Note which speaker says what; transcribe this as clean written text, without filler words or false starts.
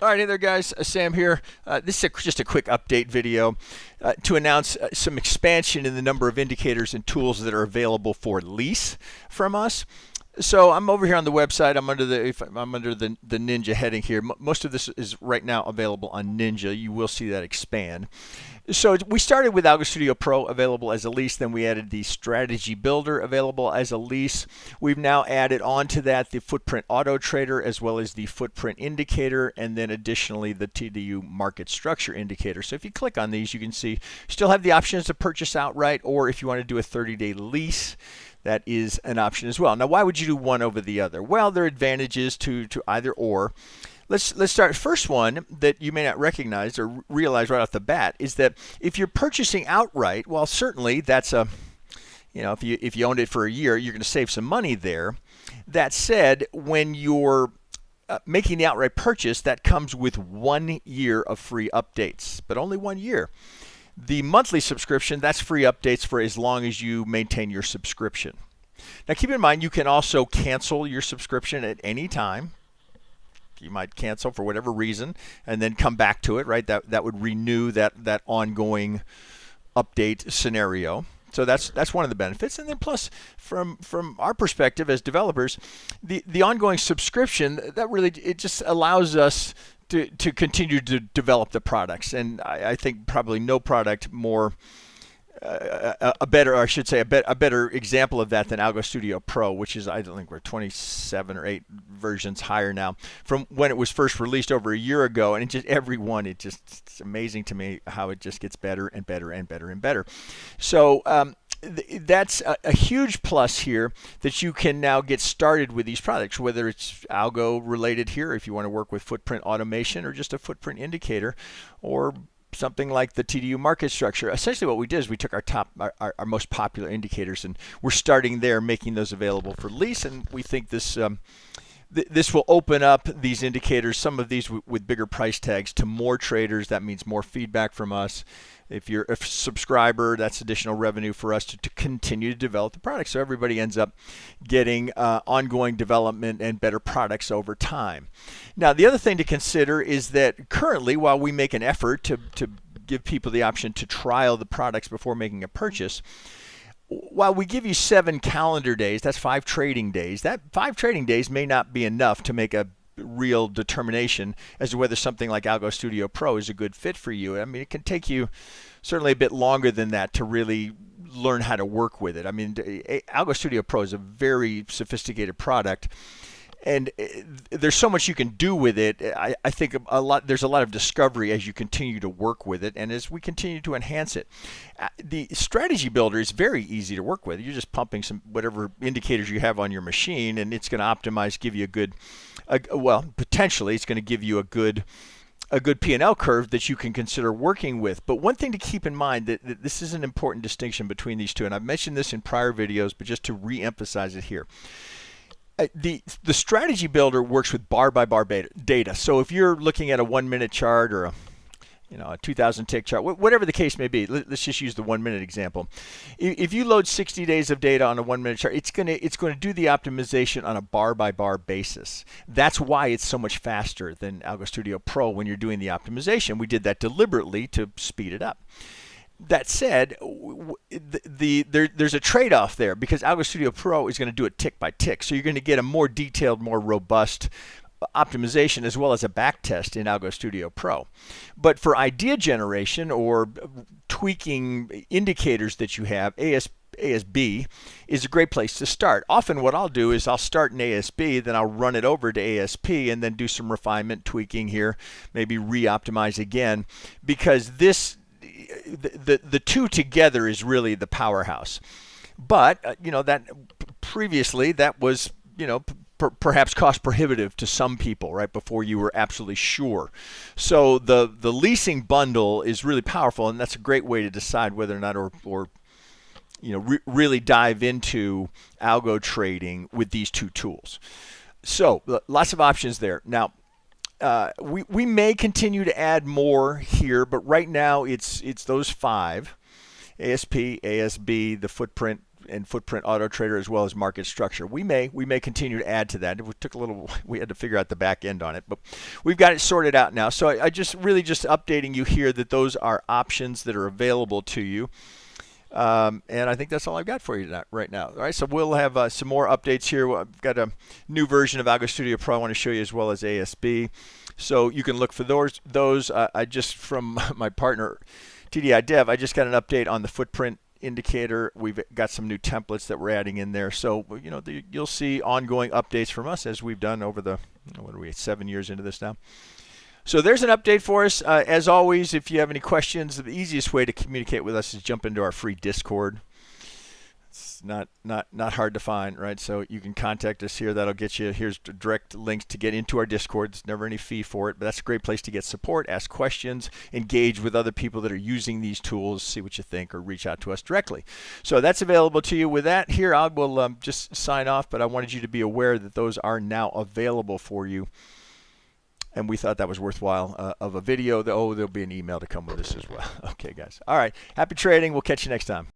Speaker 1: All right, hey there guys, Sam here. This is just a quick update video to announce some expansion in the number of indicators and tools that are available for lease from us. So I'm over here on the website. I'm under the Ninja heading here. Most of this is right now available on Ninja. You will see that expand. So we started with Algo Studio Pro available as a lease, then we added the Strategy Builder available as a lease. We've now added onto that the Footprint Auto Trader as well as the Footprint Indicator, and then additionally the TDU Market Structure Indicator. So if you click on these, you can see you still have the options to purchase outright, or if you want to do a 30-day lease, that is an option as well. Now, why would you do one over the other? Well, there are advantages to either or. Let's start. First one that you may not recognize or realize right off the bat is that if you're purchasing outright, well, certainly that's a, if you owned it for a year, you're going to save some money there. That said, when you're making the outright purchase, that comes with 1 year of free updates, but only 1 year. The monthly subscription, that's free updates for as long as you maintain your subscription. Now, keep in mind, you can also cancel your subscription at any time. You might cancel for whatever reason and then come back to it, right? That would renew that ongoing update scenario. So that's one of the benefits. And then plus, from our perspective as developers, the ongoing subscription, that really, it just allows us to continue to develop the products. And I think probably no product more a better example of that than Algo Studio Pro, which is, I think we're 27 or 8 versions higher now from when it was first released over a year ago. And it's amazing to me how it just gets better and better and better and better. So that's a huge plus here, that you can now get started with these products, whether it's Algo related here, if you want to work with footprint automation or just a footprint indicator, or something like the TDU market structure. Essentially what we did is we took our most popular indicators and we're starting there, making those available for lease. And we think this this will open up these indicators, some of these with bigger price tags, to more traders. That means more feedback from us. If you're a subscriber, that's additional revenue for us to continue to develop the product. So everybody ends up getting ongoing development and better products over time. Now, the other thing to consider is that currently, while we make an effort to give people the option to trial the products before making a purchase, while we give you 7 calendar days, that's 5 trading days, that 5 trading days may not be enough to make a real determination as to whether something like Algo Studio Pro is a good fit for you. I mean, it can take you certainly a bit longer than that to really learn how to work with it. I mean, Algo Studio Pro is a very sophisticated product, and there's so much you can do with it. I think there's a lot of discovery as you continue to work with it and as we continue to enhance it. The Strategy Builder is very easy to work with. You're just pumping some whatever indicators you have on your machine, and it's going to optimize, give you potentially it's going to give you a good P&L curve that you can consider working with. But one thing to keep in mind, that this is an important distinction between these two, and I've mentioned this in prior videos, but just to re-emphasize it here. The Strategy Builder works with bar-by-bar data. So if you're looking at a 1-minute chart or a 2,000 tick chart, whatever the case may be, let's just use the 1-minute example. If you load 60 days of data on a 1-minute chart, it's going to do the optimization on a bar-by-bar basis. That's why it's so much faster than Algo Studio Pro when you're doing the optimization. We did that deliberately to speed it up. That said, there's a trade-off there, because Algo Studio Pro is going to do it tick by tick. So you're going to get a more detailed, more robust optimization as well as a back test in Algo Studio Pro. But for idea generation or tweaking indicators that you have, ASB is a great place to start. Often what I'll do is I'll start in ASB, then I'll run it over to ASP and then do some refinement, tweaking here, maybe re-optimize again, because the two together is really the powerhouse. But that previously that was perhaps cost prohibitive to some people, right, before you were absolutely sure. So the leasing bundle is really powerful, and that's a great way to decide whether or not or really dive into algo trading with these two tools. So lots of options there. Now, we may continue to add more here, but right now it's those 5: ASP, ASB, the footprint and footprint auto trader, as well as market structure. We may continue to add to that. It took a little, we had to figure out the back end on it, but we've got it sorted out now. So I just updating you here that those are options that are available to you. And I think that's all I've got for you right now. All right, so we'll have some more updates here. I've got a new version of Algo Studio Pro I want to show you, as well as ASB. So you can look for those. I just, from my partner, TDI Dev, I just got an update on the footprint indicator. We've got some new templates that we're adding in there. So, you know, you'll see ongoing updates from us as we've done over the, what are we, 7 years into this now. So there's an update for us. As always, if you have any questions, the easiest way to communicate with us is jump into our free Discord. It's not hard to find, right? So you can contact us here. That'll get you, here's direct links to get into our Discord. There's never any fee for it, but that's a great place to get support, ask questions, engage with other people that are using these tools, see what you think, or reach out to us directly. So that's available to you. With that, here I will just sign off, but I wanted you to be aware that those are now available for you. And we thought that was worthwhile of a video. There'll be an email to come with this as well. Okay, guys. All right. Happy trading. We'll catch you next time.